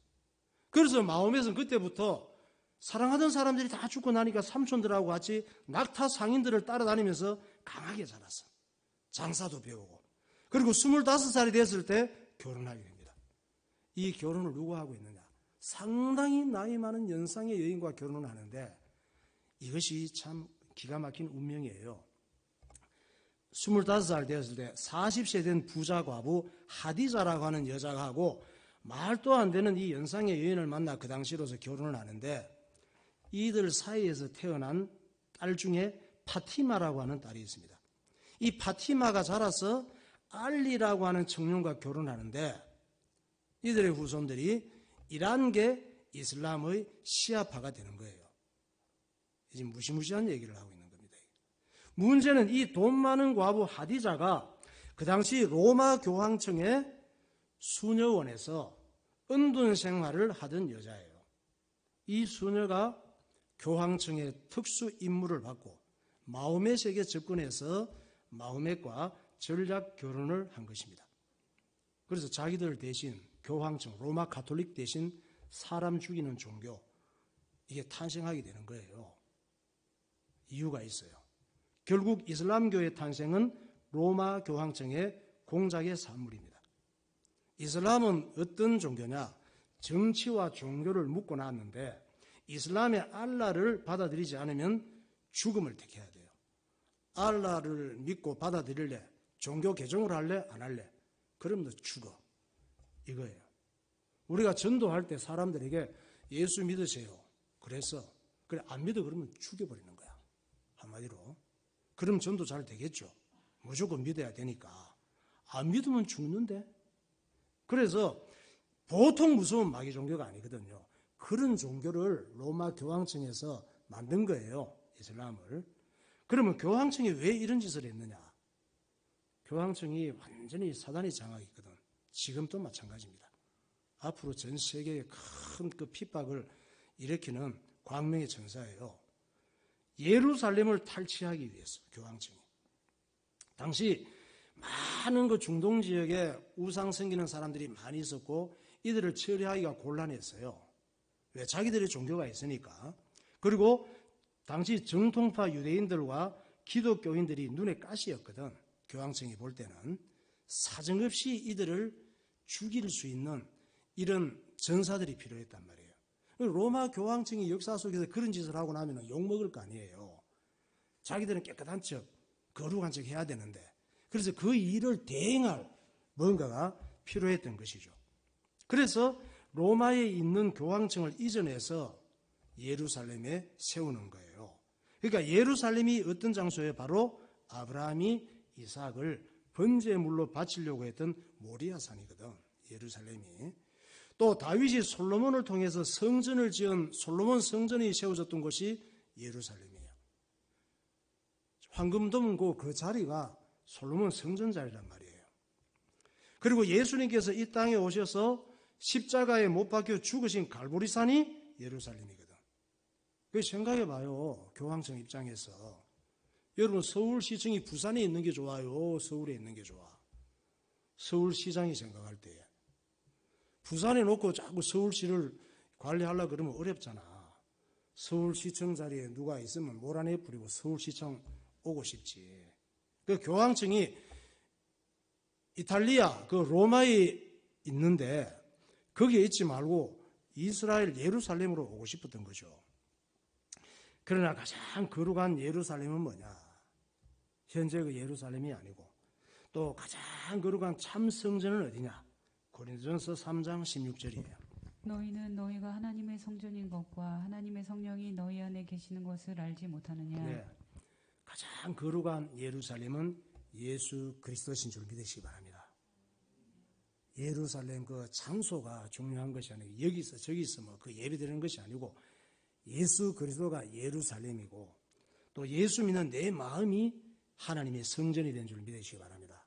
그래서 마호멧은 그때부터 사랑하던 사람들이 다 죽고 나니까 삼촌들하고 같이 낙타 상인들을 따라다니면서 강하게 자랐어. 장사도 배우고. 그리고 25살이 됐을 때 결혼하게 됩니다. 이 결혼을 누구 하고 있느냐? 상당히 나이 많은 연상의 여인과 결혼을 하는데, 이것이 참 기가 막힌 운명이에요. 25살 되었을 때 40세 된 부자 과부 하디자라고 하는 여자하고 말도 안 되는 이 연상의 여인을 만나 그 당시로서 결혼을 하는데, 이들 사이에서 태어난 딸 중에 파티마라고 하는 딸이 있습니다. 이 파티마가 자라서 알리라고 하는 청년과 결혼하는데, 이들의 후손들이 이란계 이슬람의 시아파가 되는 거예요. 이제 무시무시한 얘기를 하고 있는 겁니다. 문제는 이 돈 많은 과부 하디자가 그 당시 로마 교황청의 수녀원에서 은둔 생활을 하던 여자예요. 이 수녀가 교황청의 특수 임무를 받고 마호멧에게 접근해서 마호멧과 전략 결혼을 한 것입니다. 그래서 자기들 대신 교황청, 로마 가톨릭 대신 사람 죽이는 종교, 이게 탄생하게 되는 거예요. 이유가 있어요. 결국 이슬람교의 탄생은 로마 교황청의 공작의 산물입니다. 이슬람은 어떤 종교냐? 정치와 종교를 묶고 나왔는데, 이슬람의 알라를 받아들이지 않으면 죽음을 택해야 돼요. 알라를 믿고 받아들일래? 종교 개종을 할래? 안 할래? 그럼 너 죽어. 이거예요. 우리가 전도할 때 사람들에게 예수 믿으세요. 그래서 그래, 안 믿어 그러면 죽여버리는 거야. 한마디로. 그럼 전도 잘 되겠죠. 무조건 믿어야 되니까. 안 믿으면 죽는데. 그래서 보통 무서운 마귀 종교가 아니거든요. 그런 종교를 로마 교황청에서 만든 거예요. 이슬람을. 그러면 교황청이 왜 이런 짓을 했느냐? 교황청이 완전히 사단의 장악이 있거든. 지금도 마찬가지입니다. 앞으로 전 세계에 큰 그 핍박을 일으키는 광명의 천사예요. 예루살렘을 탈취하기 위해서 교황청이. 당시 많은 그 중동 지역에 우상 섬기는 사람들이 많이 있었고 이들을 처리하기가 곤란했어요. 왜? 자기들의 종교가 있으니까. 그리고 당시 정통파 유대인들과 기독교인들이 눈에 가시였거든. 교황청이 볼 때는. 사정없이 이들을 죽일 수 있는 이런 전사들이 필요했단 말이에요. 로마 교황청이 역사 속에서 그런 짓을 하고 나면 욕먹을 거 아니에요. 자기들은 깨끗한 척, 거룩한 척 해야 되는데. 그래서 그 일을 대행할 뭔가가 필요했던 것이죠. 그래서 로마에 있는 교황청을 이전해서 예루살렘에 세우는 거예요. 그러니까 예루살렘이 어떤 장소예요? 바로 아브라함이 이삭을 번제물로 바치려고 했던 모리아산이거든. 예루살렘이. 또 다윗이 솔로몬을 통해서 성전을 지은 솔로몬 성전이 세워졌던 곳이 예루살렘이에요. 황금돔은 그 자리가 솔로몬 성전 자리란 말이에요. 그리고 예수님께서 이 땅에 오셔서 십자가에 못 박혀 죽으신 갈보리산이 예루살렘이거든. 그 생각해봐요. 교황청 입장에서. 여러분, 서울시청이 부산에 있는 게 좋아요? 서울에 있는 게 좋아? 서울시장이 생각할 때에. 부산에 놓고 자꾸 서울시를 관리하려고 그러면 어렵잖아. 서울시청 자리에 누가 있으면 몰아내 뿌리고 서울시청 오고 싶지. 그 교황청이 이탈리아, 그 로마에 있는데 거기에 있지 말고 이스라엘 예루살렘으로 오고 싶었던 거죠. 그러나 가장 거룩한 예루살렘은 뭐냐? 현재 그 예루살렘이 아니고 또 가장 거룩한 참 성전은 어디냐? 고린도전서 3장 16절이에요. 너희는 너희가 하나님의 성전인 것과 하나님의 성령이 너희 안에 계시는 것을 알지 못하느냐? 네, 가장 거룩한 예루살렘은 예수 그리스도신 줄 믿으시기 바랍니다. 예루살렘 그 장소가 중요한 것이 아니고 여기서 저기서 뭐 그 예배드리는 것이 아니고 예수 그리스도가 예루살렘이고 또 예수 믿는 내 마음이 하나님의 성전이 된 줄 믿으시기 바랍니다.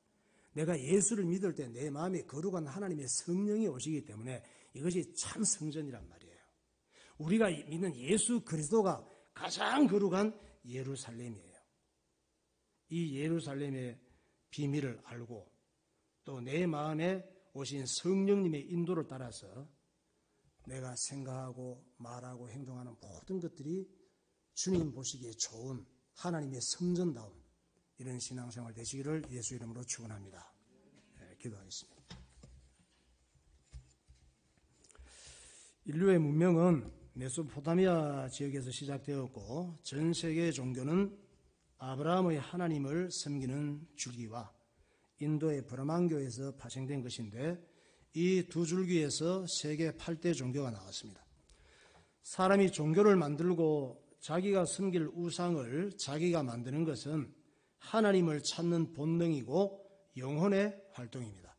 내가 예수를 믿을 때 내 마음에 거룩한 하나님의 성령이 오시기 때문에 이것이 참 성전이란 말이에요. 우리가 믿는 예수 그리스도가 가장 거룩한 예루살렘이에요. 이 예루살렘의 비밀을 알고 또 내 마음에 오신 성령님의 인도를 따라서 내가 생각하고 말하고 행동하는 모든 것들이 주님 보시기에 좋은 하나님의 성전다운 이런 신앙생활 되시기를 예수 이름으로 축원합니다. 네, 기도하겠습니다. 인류의 문명은 메소포타미아 지역에서 시작되었고 전 세계의 종교는 아브라함의 하나님을 섬기는 줄기와 인도의 브라만교에서 파생된 것인데 이 두 줄기에서 세계 8대 종교가 나왔습니다. 사람이 종교를 만들고 자기가 섬길 우상을 자기가 만드는 것은 하나님을 찾는 본능이고 영혼의 활동입니다.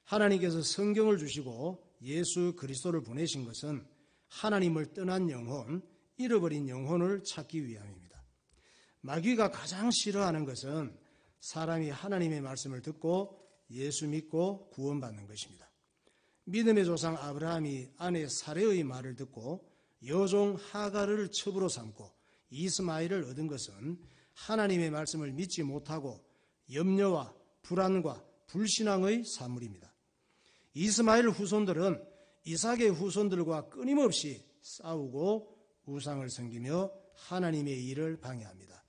하나님께서 성경을 주시고 예수 그리스도를 보내신 것은 하나님을 떠난 영혼, 잃어버린 영혼을 찾기 위함입니다. 마귀가 가장 싫어하는 것은 사람이 하나님의 말씀을 듣고 예수 믿고 구원받는 것입니다. 믿음의 조상 아브라함이 아내 사레의 말을 듣고 여종 하가를 첩으로 삼고 이스마엘을 얻은 것은 하나님의 말씀을 믿지 못하고 염려와 불안과 불신앙의 산물입니다. 이스마엘 후손들은 이삭의 후손들과 끊임없이 싸우고 우상을 섬기며 하나님의 일을 방해합니다.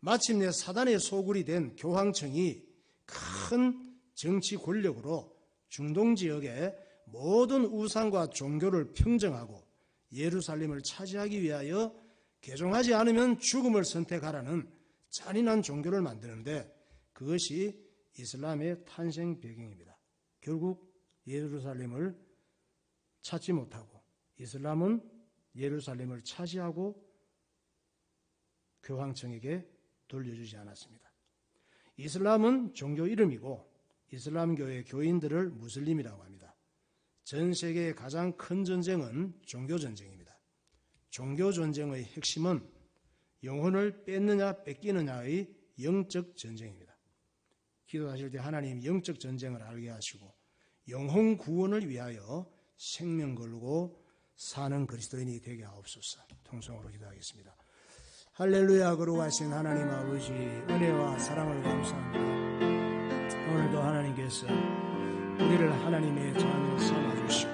마침내 사단의 소굴이 된 교황청이 큰 정치 권력으로 중동 지역의 모든 우상과 종교를 평정하고 예루살렘을 차지하기 위하여 개종하지 않으면 죽음을 선택하라는 잔인한 종교를 만드는데 그것이 이슬람의 탄생 배경입니다. 결국 예루살렘을 찾지 못하고 이슬람은 예루살렘을 차지하고 교황청에게 돌려주지 않았습니다. 이슬람은 종교 이름이고 이슬람교의 교인들을 무슬림이라고 합니다. 전 세계의 가장 큰 전쟁은 종교전쟁입니다. 종교전쟁의 핵심은 영혼을 뺏느냐 뺏기느냐의 영적 전쟁입니다. 기도하실 때 하나님 영적 전쟁을 알게 하시고 영혼 구원을 위하여 생명 걸고 사는 그리스도인이 되게 하옵소서. 통성으로 기도하겠습니다. 할렐루야. 거룩하신 하나님 아버지, 은혜와 사랑을 감사합니다. 오늘도 하나님께서 우리를 하나님의 자녀 삼아주시고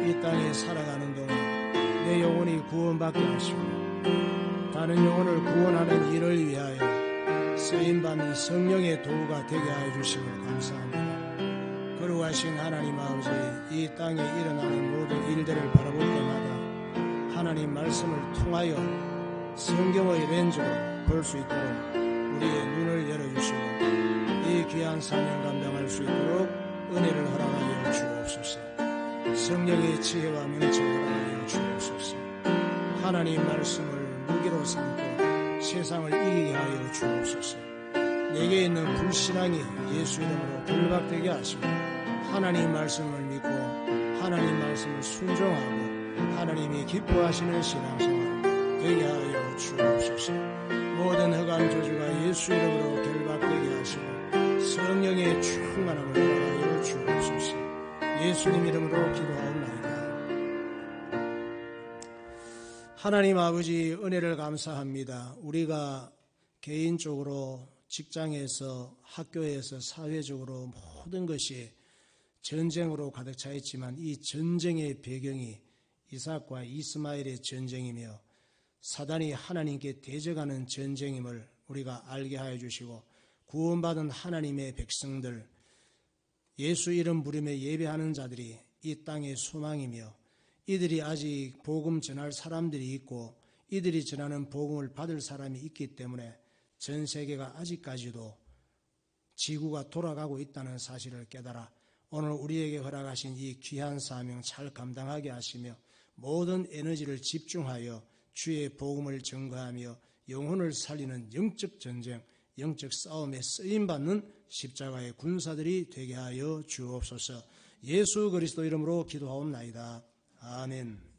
이 땅에 살아가는 동안 내 영혼이 구원받게 하시고 다른 영혼을 구원하는 일을 위하여 쓰임받는 성령의 도구가 되게 하여 주심을 감사합니다. 거룩하신 하나님 아버지, 이 땅에 일어나는 모든 일들을 바라볼 때마다 하나님 말씀을 통하여 성경의 렌즈로 볼 수 있도록 우리의 눈을 열어주시고 이 귀한 사명 감당할 수 있도록 은혜를 허락하여 주옵소서. 성령의 지혜와 명철을 허락하여 주옵소서. 하나님 말씀을 무기로 삼고 세상을 이기게 하여 주옵소서. 내게 있는 불신앙이 예수 이름으로 결박되게 하시고 하나님 말씀을 믿고 하나님 말씀을 순종하고 하나님이 기뻐하시는 신앙생활 되게 하여 주옵소서. 모든 흑암 저주가 예수 이름으로 결박되게 하시고 성령의 충만함을 허락하여 주옵소서. 예수님 이름으로 기도하옵나이다. 하나님 아버지, 은혜를 감사합니다. 우리가 개인적으로 직장에서 학교에서 사회적으로 모든 것이 전쟁으로 가득 차 있지만 이 전쟁의 배경이 이삭과 이스마엘의 전쟁이며 사단이 하나님께 대적하는 전쟁임을 우리가 알게 하여 주시고 구원받은 하나님의 백성들, 예수 이름 부르며 예배하는 자들이 이 땅의 소망이며 이들이 아직 복음 전할 사람들이 있고 이들이 전하는 복음을 받을 사람이 있기 때문에 전 세계가 아직까지도 지구가 돌아가고 있다는 사실을 깨달아 오늘 우리에게 허락하신 이 귀한 사명 잘 감당하게 하시며 모든 에너지를 집중하여 주의 복음을 증거하며 영혼을 살리는 영적 전쟁, 영적 싸움에 쓰임받는 십자가의 군사들이 되게 하여 주옵소서. 예수 그리스도 이름으로 기도하옵나이다. 아멘.